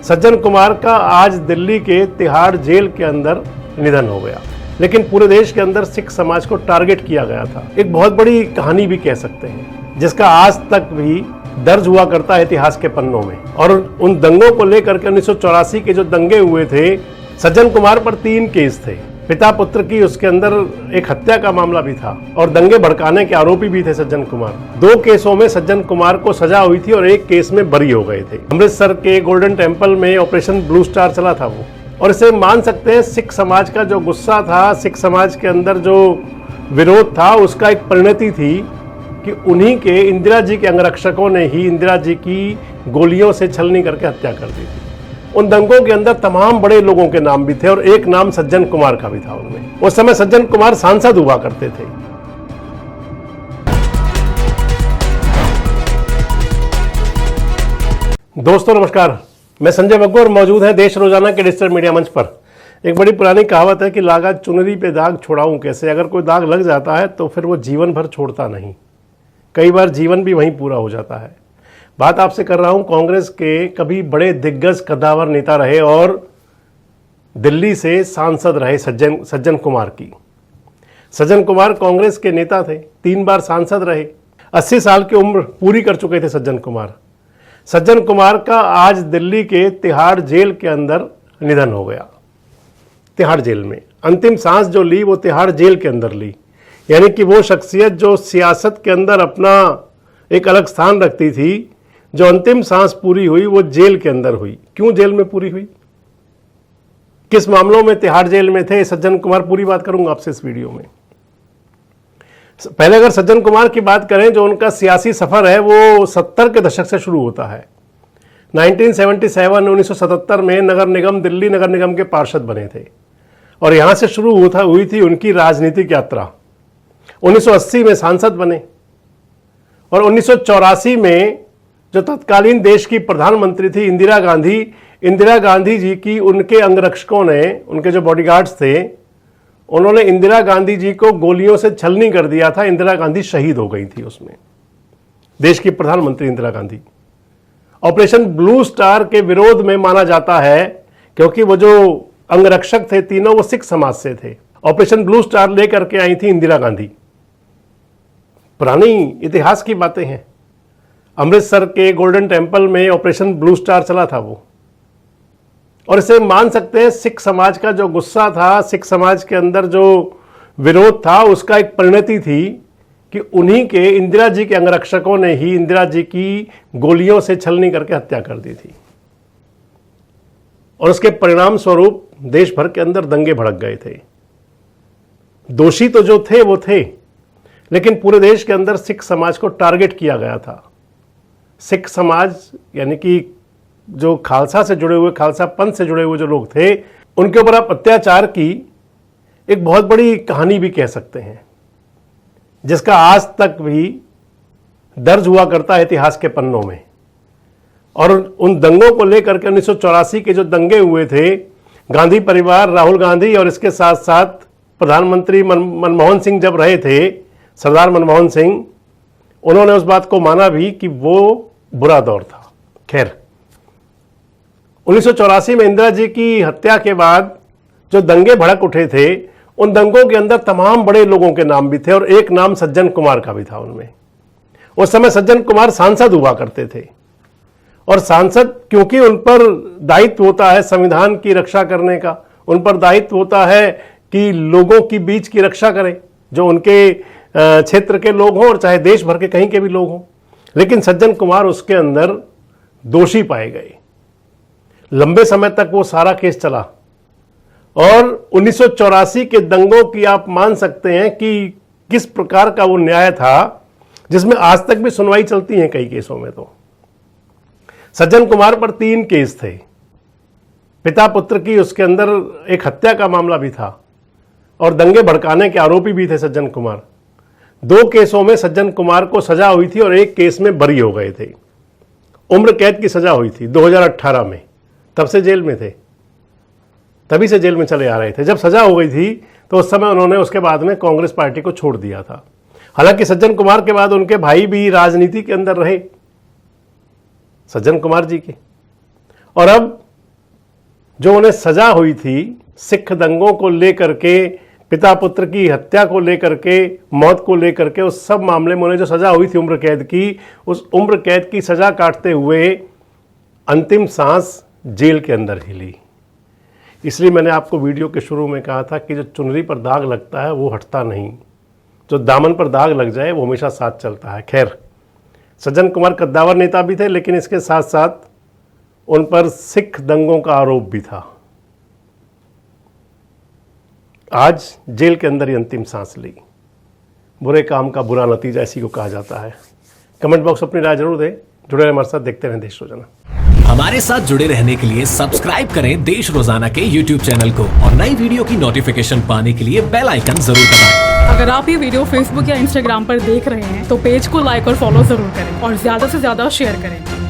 सज्जन कुमार का आज दिल्ली के तिहाड़ जेल के अंदर निधन हो गया, लेकिन पूरे देश के अंदर सिख समाज को टारगेट किया गया था। एक बहुत बड़ी कहानी भी कह सकते हैं, जिसका आज तक भी दर्ज हुआ करता है इतिहास के पन्नों में। और उन दंगों को लेकर के 1984 के जो दंगे हुए थे, सज्जन कुमार पर 3 केस थे। पिता पुत्र की उसके अंदर एक हत्या का मामला भी था और दंगे भड़काने के आरोपी भी थे सज्जन कुमार। 2 केसों में सज्जन कुमार को सजा हुई थी और 1 केस में बरी हो गए थे। अमृतसर के गोल्डन टेम्पल में ऑपरेशन ब्लू स्टार चला था वो, और इसे मान सकते हैं सिख समाज का जो गुस्सा था, सिख समाज के अंदर जो विरोध था, उसका एक परिणति थी कि उन्हीं के इंदिरा जी के अंगरक्षकों ने ही इंदिरा जी की गोलियों से छलनी करके हत्या कर दी थी। उन दंगों के अंदर तमाम बड़े लोगों के नाम भी थे और एक नाम सज्जन कुमार का भी था उनमें। उस समय सज्जन कुमार सांसद हुआ करते थे। दोस्तों नमस्कार, मैं संजय बग्गू और मौजूद है देश रोजाना के डिजिटल मीडिया मंच पर। एक बड़ी पुरानी कहावत है कि लागा चुनरी पे दाग छुड़ाऊं कैसे। अगर कोई दाग लग जाता है तो फिर वो जीवन भर छोड़ता नहीं, कई बार जीवन भी वहीं पूरा हो जाता है। बात आपसे कर रहा हूं कांग्रेस के कभी बड़े दिग्गज कद्दावर नेता रहे और दिल्ली से सांसद रहे सज्जन कुमार की। सज्जन कुमार कांग्रेस के नेता थे, 3 बार सांसद रहे, 80 साल की उम्र पूरी कर चुके थे सज्जन कुमार। सज्जन कुमार का आज दिल्ली के तिहाड़ जेल के अंदर निधन हो गया। तिहाड़ जेल में अंतिम सांस जो ली वो तिहाड़ जेल के अंदर ली, यानी कि वो शख्सियत जो सियासत के अंदर अपना एक अलग स्थान रखती थी, जो अंतिम सांस पूरी हुई वो जेल के अंदर हुई। क्यों जेल में पूरी हुई, किस मामलों में तिहाड़ जेल में थे सज्जन कुमार, पूरी बात करूंगा आपसे इस वीडियो में। पहले अगर सज्जन कुमार की बात करें, जो उनका सियासी सफर है वो 70 के दशक से शुरू होता है। 1977 में नगर निगम दिल्ली नगर निगम के पार्षद बने थे और यहां से शुरू हुई थी उनकी राजनीतिक यात्रा। 1980 में सांसद बने और 1984 में जो तत्कालीन देश की प्रधानमंत्री थी इंदिरा गांधी जी की उनके अंगरक्षकों ने, उनके जो बॉडीगार्ड्स थे, उन्होंने इंदिरा गांधी जी को गोलियों से छलनी कर दिया था। इंदिरा गांधी शहीद हो गई थी उसमें, देश की प्रधानमंत्री Indira Gandhi. Operation blue star के विरोध में माना जाता है, क्योंकि वो जो अंगरक्षक थे तीनों वो सिख समाज से थे। ऑपरेशन ब्लू स्टार लेकर के आई थी इंदिरा गांधी। पुरानी इतिहास की बातें हैं। अमृतसर के गोल्डन टेम्पल में ऑपरेशन ब्लू स्टार चला था वो, और इसे मान सकते हैं सिख समाज का जो गुस्सा था, सिख समाज के अंदर जो विरोध था, उसका एक परिणति थी कि उन्हीं के इंदिरा जी के अंगरक्षकों ने ही इंदिरा जी की गोलियों से छलनी करके हत्या कर दी थी। और उसके परिणाम स्वरूप देश भर के अंदर दंगे भड़क गए थे। दोषी तो जो थे वो थे, लेकिन पूरे देश के अंदर सिख समाज को टारगेट किया गया था। सिख समाज यानी कि जो खालसा से जुड़े हुए, खालसा पंथ से जुड़े हुए जो लोग थे, उनके ऊपर आप अत्याचार की एक बहुत बड़ी कहानी भी कह सकते हैं, जिसका आज तक भी दर्ज हुआ करता है इतिहास के पन्नों में। और उन दंगों को लेकर के 1984 के जो दंगे हुए थे, गांधी परिवार, राहुल गांधी और इसके साथ साथ प्रधानमंत्री मनमोहन सिंह जब रहे थे, सरदार मनमोहन सिंह, उन्होंने उस बात को माना भी कि वो बुरा दौर था। खैर, 1984 में इंदिरा जी की हत्या के बाद जो दंगे भड़क उठे थे, उन दंगों के अंदर तमाम बड़े लोगों के नाम भी थे और एक नाम सज्जन कुमार का भी था उनमें। उस समय सज्जन कुमार सांसद हुआ करते थे, और सांसद क्योंकि उन पर दायित्व होता है संविधान की रक्षा करने का, उन पर दायित्व होता है कि लोगों की बीच की रक्षा करें, जो उनके क्षेत्र के लोग हों और चाहे देश भर के कहीं के भी लोग हों। लेकिन सज्जन कुमार उसके अंदर दोषी पाए गए। लंबे समय तक वो सारा केस चला और 1984 के दंगों की आप मान सकते हैं कि किस प्रकार का वो न्याय था, जिसमें आज तक भी सुनवाई चलती है कई केसों में। तो सज्जन कुमार पर 3 केस थे। पिता पुत्र की उसके अंदर एक हत्या का मामला भी था और दंगे भड़काने के आरोपी भी थे सज्जन कुमार। 2 केसों में सज्जन कुमार को सजा हुई थी और 1 केस में बरी हो गए थे। उम्र कैद की सजा हुई थी 2018 में, तब से जेल में थे, तभी से जेल में चले आ रहे थे। जब सजा हो गई थी तो उस समय उन्होंने उसके बाद में कांग्रेस पार्टी को छोड़ दिया था। हालांकि सज्जन कुमार के बाद उनके भाई भी राजनीति के अंदर रहे, सज्जन कुमार जी के, और अब जो उन्हें सजा हुई थी सिख दंगों को लेकर के, पिता पुत्र की हत्या को लेकर के, मौत को लेकर के, उस सब मामले में उन्हें जो सजा हुई थी उम्र कैद की, उस उम्र कैद की सजा काटते हुए अंतिम सांस जेल के अंदर ही ली। इसलिए मैंने आपको वीडियो के शुरू में कहा था कि जो चुनरी पर दाग लगता है वो हटता नहीं, जो दामन पर दाग लग जाए वो हमेशा साथ चलता है। खैर, सज्जन कुमार कद्दावर नेता भी थे, लेकिन इसके साथ साथ उन पर सिख दंगों का आरोप भी था। आज जेल के अंदर ही अंतिम सांस ली। बुरे काम का बुरा नतीजा इसी को कहा जाता है। कमेंट बॉक्स अपनी राय जरूर दें। जुड़े रहें हमारे साथ, देखते रहें देश रोजाना। हमारे साथ जुड़े रहने के लिए सब्सक्राइब करें देश रोजाना के YouTube चैनल को और नई वीडियो की नोटिफिकेशन पाने के लिए बेल आइकन जरूर दबाएं। अगर आप ये वीडियो Facebook या Instagram पर देख रहे हैं तो पेज को लाइक और फॉलो जरूर करें और ज्यादा से ज्यादा शेयर करें।